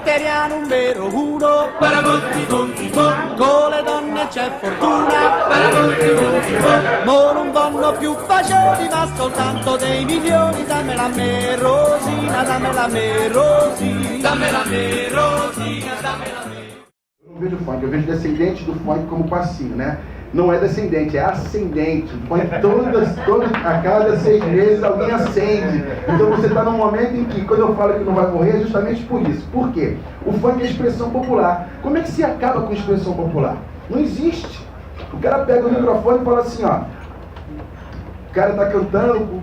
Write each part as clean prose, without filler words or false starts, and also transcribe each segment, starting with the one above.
batteria numero uno. Con le donne c'è fortuna. Mo non vanno più baciati, ma soltanto dei milioni. Dammela a me, Rosina, dammela a me, Rosina. Dammela a me, Rosina, dammela a me. Eu não vejo funk, eu vejo descendente do funk como passinho, né? Não é descendente, é ascendente. O funk a cada 6 meses alguém acende. Então você está num momento em que, quando eu falo que não vai morrer, é justamente por isso. Por quê? O funk é expressão popular. Como é que se acaba com expressão popular? Não existe. O cara pega o microfone e fala assim, ó. O cara tá cantando, o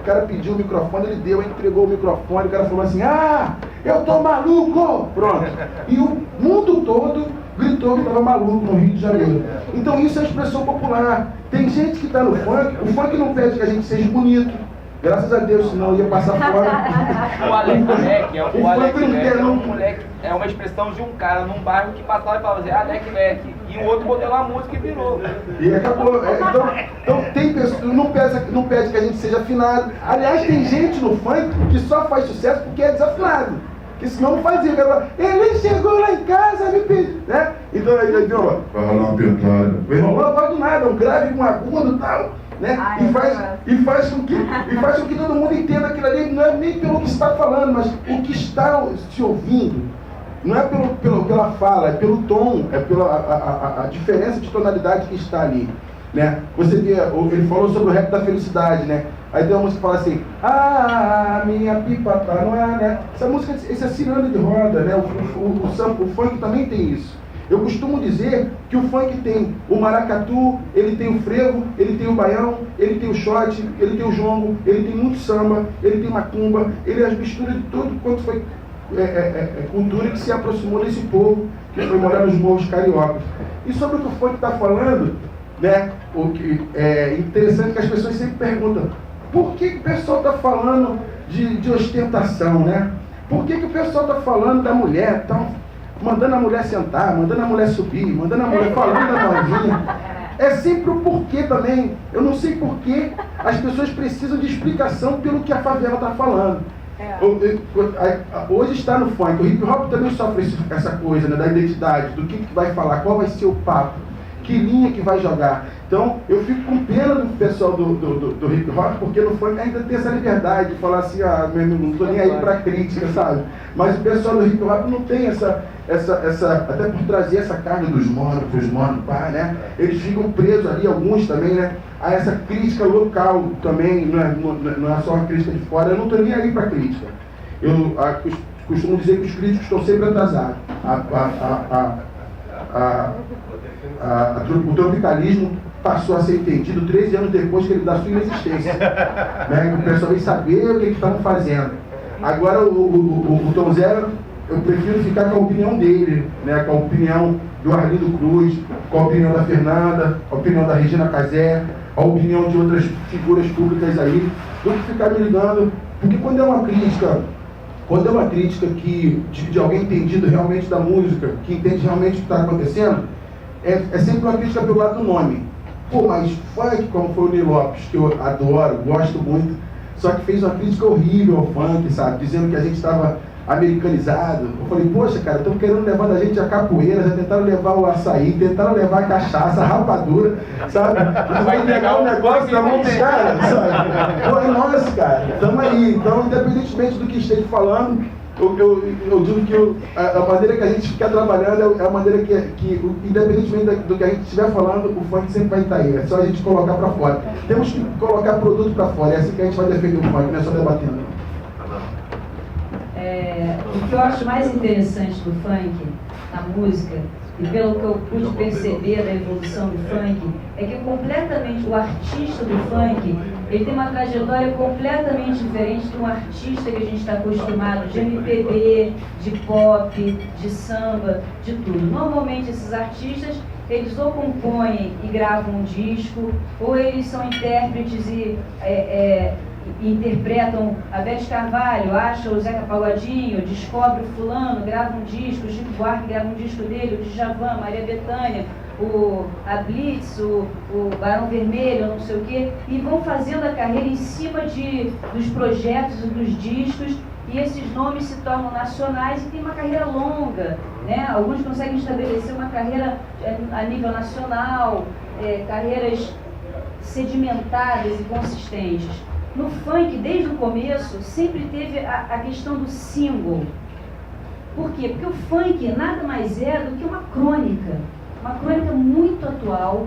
cara pediu o microfone, ele deu, entregou o microfone, o cara falou assim, ah, eu tô maluco! Pronto. E o mundo todo gritou que estava maluco no Rio de Janeiro. Então isso é expressão popular. Tem gente que está no funk, o funk não pede que a gente seja bonito. Graças a Deus, senão eu ia passar fora. O Alex Leque é uma expressão de um cara num bairro que passava e falava assim, Alex Leque. E o outro botou lá a música e virou. E acabou. Então tem pessoas, não pede que a gente seja afinado. Aliás, tem gente no funk que só faz sucesso porque é desafinado. Que senão não fazia. Ele chegou lá em casa, me pediu, né? Então, vai rolar uma pintada. Meu irmão, não vai do nada, um grave, um agudo e tal. Né? E faz com que todo mundo entenda aquilo ali, não é nem pelo que está falando, mas o que está se ouvindo. Não é pela fala, é pelo tom, é pela a diferença de tonalidade que está ali. Né? Você vê, ele falou sobre o rap da felicidade, né? Aí tem uma música que fala assim, ah, minha pipa tá, não é, né? Essa música, esse é ciranda de roda, né? O funk também tem isso. Eu costumo dizer que o funk tem o maracatu, ele tem o frevo, ele tem o baião, ele tem o shot, ele tem o jongo, ele tem muito samba, ele tem macumba, ele é as misturas de tudo quanto foi cultura que se aproximou desse povo que foi morar nos morros cariocas. E sobre o que o funk está falando, né, o que é interessante que as pessoas sempre perguntam, por que o pessoal está falando de ostentação, né? Por que o pessoal está falando da mulher, mandando a mulher sentar, mandando a mulher subir, mandando a mulher falando da novinha? É sempre o porquê também. Eu não sei porquê as pessoas precisam de explicação pelo que a favela está falando. Hoje está no funk, o hip hop também sofre essa coisa, né, da identidade, do que vai falar, qual vai ser o papo, que linha que vai jogar. Então eu fico com pena do pessoal do hip hop, porque no funk ainda tem essa liberdade de falar assim, ah, não estou nem aí para crítica, sabe? Mas o pessoal do hip hop não tem essa até por trazer essa carga dos monos, pá, né? Eles ficam presos ali, alguns também, né? A essa crítica local também, não é só uma crítica de fora. Eu não estou nem aí para crítica. Eu costumo dizer que os críticos estão sempre atrasados. O tropicalismo passou a ser entendido 13 anos depois que ele da sua inexistência. Né? O pessoal veio saber o que estavam fazendo. Agora o Tom Zé, eu prefiro ficar com a opinião dele, né? Com a opinião do Arlindo Cruz, com a opinião da Fernanda, a opinião da Regina Casé, a opinião de outras figuras públicas aí, do que ficar me ligando, porque quando é uma crítica que, de alguém entendido realmente da música, que entende realmente o que está acontecendo, é sempre uma crítica pelo lado do nome. Pô, mas funk, como foi o Ney Lopes, que eu adoro, gosto muito, só que fez uma crítica horrível ao funk, sabe, dizendo que a gente estava americanizado. Eu falei, poxa, cara, estão querendo levar a gente a capoeira, já tentaram levar o açaí, tentaram levar a cachaça, a rapadura, sabe? Vai pegar o negócio da mão dos caras, sabe? Pô, é nosso, cara, estamos aí. Então, independentemente do que esteja falando, eu digo que a maneira que a gente fica trabalhando é a maneira que independentemente do que a gente estiver falando, o funk sempre vai estar aí. É só a gente colocar para fora. Temos que colocar produto para fora, é assim que a gente vai defender o funk, não é só debatendo. O que eu acho mais interessante do funk, na música, e pelo que eu pude perceber da evolução do funk, é que o artista do funk, ele tem uma trajetória completamente diferente de um artista que a gente está acostumado, de MPB, de pop, de samba, de tudo. Normalmente esses artistas, eles ou compõem e gravam um disco, ou eles são intérpretes e interpretam a Beth Carvalho, acha o Zeca Pagodinho, descobre o fulano, grava um disco, o Chico Buarque grava um disco dele, o Djavan, Maria Bethânia, a Blitz, o Barão Vermelho, não sei o quê, e vão fazendo a carreira em cima dos projetos e dos discos, e esses nomes se tornam nacionais e tem uma carreira longa, né? Alguns conseguem estabelecer uma carreira a nível nacional, carreiras sedimentadas e consistentes. No funk, desde o começo, sempre teve a questão do single. Por quê? Porque o funk nada mais é do que uma crônica muito atual,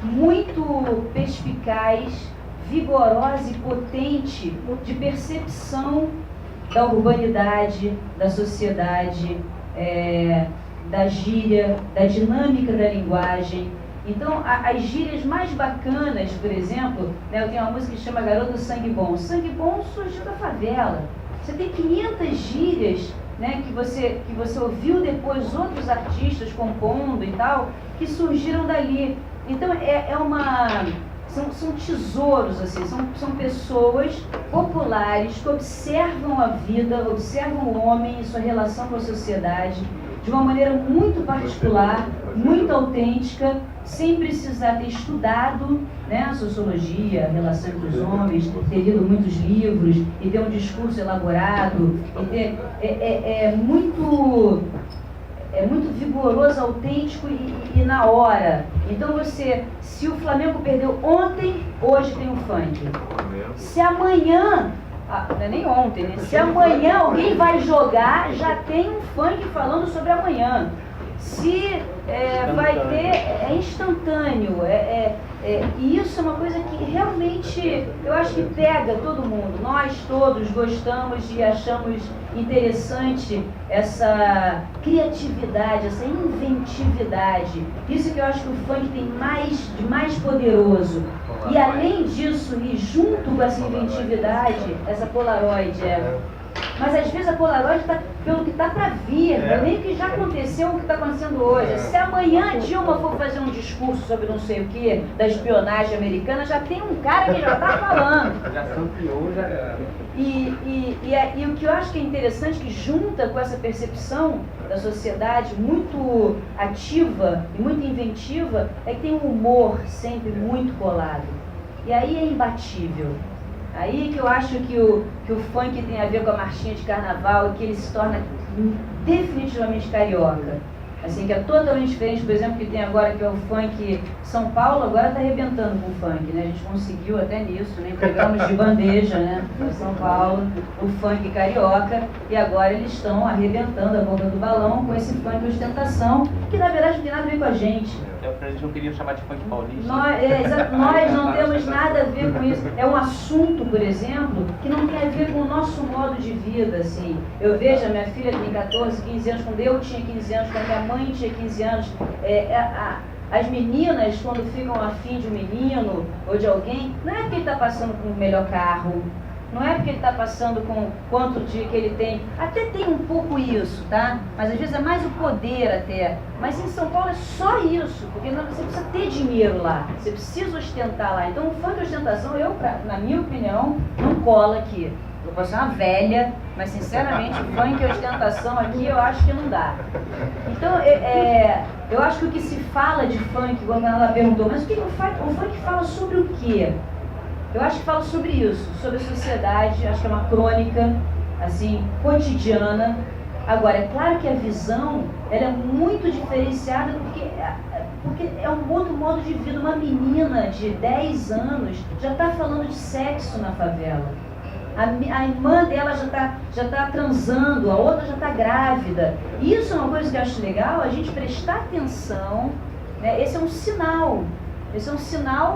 muito perspicaz, vigorosa e potente de percepção da urbanidade, da sociedade, da gíria, da dinâmica da linguagem. Então, as gírias mais bacanas, por exemplo, né, eu tenho uma música que chama Garoto Sangue Bom. Sangue Bom surgiu da favela. Você tem 500 gírias, né, que você ouviu depois outros artistas compondo e tal, que surgiram dali. Então, são tesouros, assim, são pessoas populares que observam a vida, observam o homem e sua relação com a sociedade de uma maneira muito particular, muito autêntica, sem precisar ter estudado, né, a sociologia, a relação entre os homens, ter lido muitos livros e ter um discurso elaborado, é muito vigoroso, autêntico e na hora. Então se o Flamengo perdeu ontem, hoje tem o funk. Se amanhã, não é nem ontem, né? Se amanhã alguém vai jogar, já tem um funk falando sobre amanhã. Se vai ter, é instantâneo, e isso é uma coisa que realmente, eu acho que pega todo mundo. Nós todos gostamos e achamos interessante essa criatividade, essa inventividade. Isso que eu acho que o funk tem de mais poderoso. E além disso, e junto com essa inventividade, essa Polaroid mas às vezes a Polaroid está pelo que está para vir, não é nem o que já aconteceu, o que está acontecendo hoje. Se amanhã a Dilma for fazer um discurso sobre não sei o que, da espionagem americana, já tem um cara que já está falando. Já se ampliou, já. E o que eu acho que é interessante, que junta com essa percepção da sociedade muito ativa e muito inventiva, é que tem um humor sempre muito colado. E aí é imbatível. Aí que eu acho que o funk tem a ver com a marchinha de carnaval e que ele se torna definitivamente carioca. Assim, que é totalmente diferente, por exemplo, que tem agora, que é o funk São Paulo, agora está arrebentando com o funk, né? A gente conseguiu até nisso, né? Pegamos de bandeja, né? Para São Paulo, o funk carioca, e agora eles estão arrebentando a boca do balão com esse funk ostentação, que na verdade não tem nada a ver com a gente. Eles não queriam chamar de funk paulista. Nós não temos nada a ver com isso. É um assunto, por exemplo, que não tem a ver com o nosso modo de vida, assim. Eu vejo, a minha filha tem 14, 15 anos, quando eu tinha 15 anos, quando minha mãe tinha 15 anos, as meninas, quando ficam afim de um menino ou de alguém, não é porque ele está passando com o melhor carro, não é porque ele está passando com quanto dia que ele tem. Até tem um pouco isso, tá? Mas às vezes é mais o poder até. Mas em São Paulo é só isso, porque você precisa ter dinheiro lá, você precisa ostentar lá. Então o funk ostentação, na minha opinião, não cola aqui. Eu posso ser uma velha, mas sinceramente, funk e ostentação aqui eu acho que não dá. Então, eu acho que o que se fala de funk, quando ela perguntou, mas o funk fala sobre o quê? Eu acho que fala sobre isso, sobre a sociedade, acho que é uma crônica, assim, cotidiana. Agora, é claro que a visão, ela é muito diferenciada porque é um outro modo de vida. Uma menina de 10 anos já está falando de sexo na favela. A irmã dela já tá transando, a outra já está grávida. Isso é uma coisa que eu acho legal, a gente prestar atenção, né? Esse é um sinal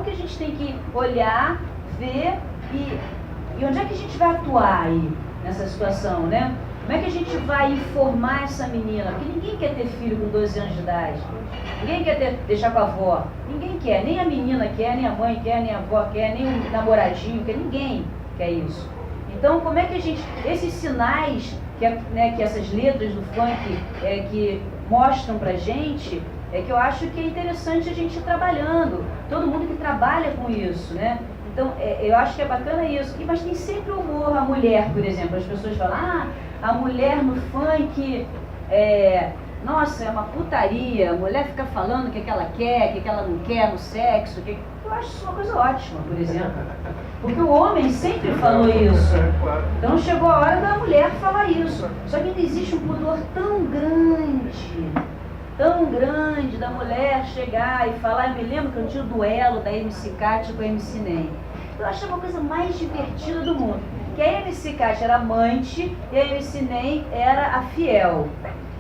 que a gente tem que olhar, ver e onde é que a gente vai atuar aí nessa situação, né? Como é que a gente vai informar essa menina? Porque ninguém quer ter filho com 12 anos de idade. Ninguém quer deixar com a avó. Ninguém quer. Nem a menina quer, nem a mãe quer, nem a avó quer, nem o namoradinho quer. Ninguém quer isso. Então, como é que a gente... Esses sinais que essas letras do funk que mostram pra gente, que eu acho que é interessante a gente ir trabalhando. Todo mundo que trabalha com isso, né? Então, eu acho que é bacana isso. Mas tem sempre o humor. A mulher, por exemplo. As pessoas falam, a mulher no funk nossa, é uma putaria, a mulher fica falando o que ela quer, o que ela não quer no sexo. Eu acho isso uma coisa ótima, por exemplo. Porque o homem sempre falou isso. Então chegou a hora da mulher falar isso. Só que ainda existe um pudor tão grande da mulher chegar e falar. Eu me lembro que eu tinha o duelo da MC Kat com a MC Ney. Eu achei uma coisa mais divertida do mundo. Que a MC Kat era amante e a MC Ney era a fiel.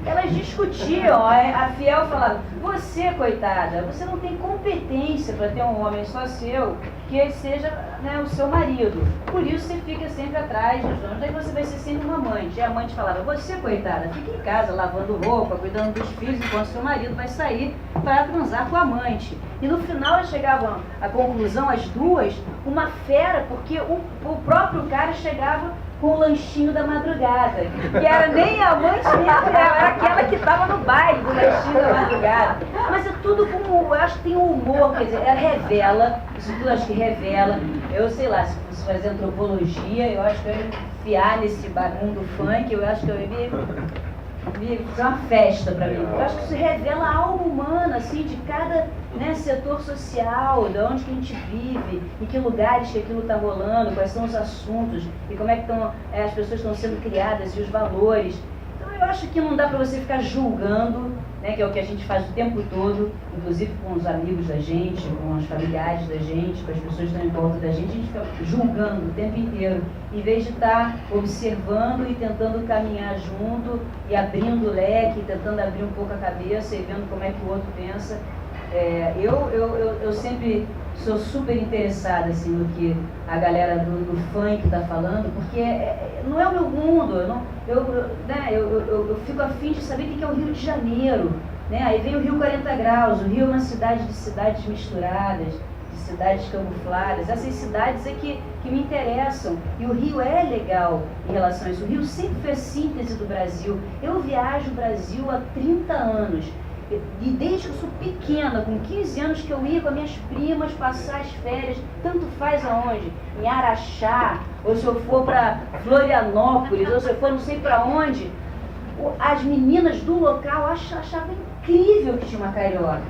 Elas discutiam, a fiel falava, você, coitada, você não tem competência para ter um homem só seu, que ele seja, né, o seu marido. Por isso você fica sempre atrás dos donos, daí você vai ser sempre uma amante. E a amante falava, você, coitada, fica em casa lavando roupa, cuidando dos filhos, enquanto seu marido vai sair para transar com a amante. E no final elas chegavam à conclusão, as duas, uma fera, porque o próprio cara chegava com o lanchinho da madrugada, que era nem a amante nem a fiel, era aquela que estava no baile do lanchinho da madrugada. Mas é tudo como, eu acho que tem um humor, quer dizer, ela revela, isso tudo acho que revela. Eu sei lá, se fosse fazer antropologia, eu acho que eu ia enfiar nesse mundo funk, eu acho que eu ia fazer uma festa para mim. Eu acho que isso revela a alma humana, assim, de cada, né, setor social, de onde que a gente vive, em que lugares que aquilo está rolando, quais são os assuntos, e como é que as pessoas estão sendo criadas e os valores. Então eu acho que não dá para você ficar julgando, né, que é o que a gente faz o tempo todo, inclusive com os amigos da gente, com os familiares da gente, com as pessoas que estão em volta da gente fica julgando o tempo inteiro, em vez de estar observando e tentando caminhar junto, e abrindo o leque, tentando abrir um pouco a cabeça e vendo como é que o outro pensa. Eu sempre sou super interessada assim, no que a galera do funk está falando, porque não é o meu mundo, eu fico afim de saber o que é o Rio de Janeiro, né? Aí vem o Rio 40 Graus, o Rio é uma cidade de cidades misturadas, de cidades camufladas, essas cidades é que me interessam, e o Rio é legal em relação a isso. O Rio sempre foi a síntese do Brasil. Eu viajo o Brasil há 30 anos, e desde que eu sou pequena, com 15 anos, que eu ia com as minhas primas passar as férias, tanto faz aonde, em Araxá, ou se eu for para Florianópolis, ou se eu for não sei para onde, as meninas do local achavam incrível que tinha uma carioca,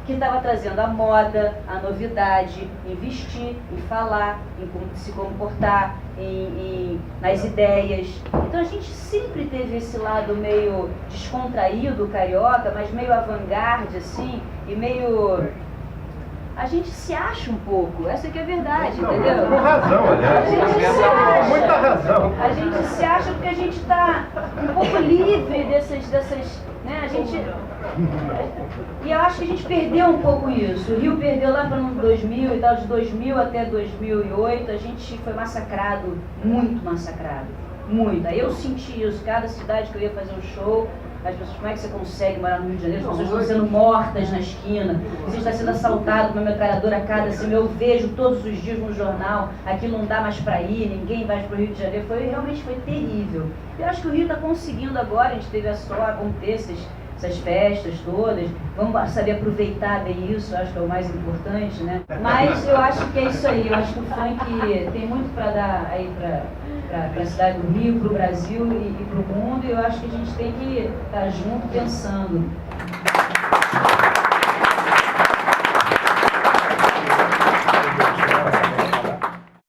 que estava trazendo a moda, a novidade, em vestir, em falar, em se comportar, nas ideias. Então a gente sempre teve esse lado meio descontraído carioca, mas meio avant-garde assim, e meio... A gente se acha um pouco, essa que é a verdade, entendeu? Com razão, aliás. A gente se acha. Muita razão. A gente se acha porque a gente está um pouco livre dessas, né? A gente... E eu acho que a gente perdeu um pouco isso. O Rio perdeu lá para 2000 e tal, de 2000 até 2008, a gente foi massacrado, muito massacrado, muito. Aí eu senti isso, cada cidade que eu ia fazer um show, as pessoas, como é que você consegue morar no Rio de Janeiro? As pessoas estão sendo mortas na esquina, você está sendo assaltado com uma metralhadora a cada, assim, eu vejo todos os dias no jornal, aquilo não dá mais para ir, ninguém vai para o Rio de Janeiro, realmente foi terrível. Eu acho que o Rio está conseguindo agora, a gente teve a sorte, acontecer essas festas todas, vamos saber aproveitar bem isso, acho que é o mais importante, né? Mas eu acho que é isso aí, eu acho que o funk tem muito para dar aí para a cidade do Rio, para o Brasil e para o mundo, e eu acho que a gente tem que estar junto pensando.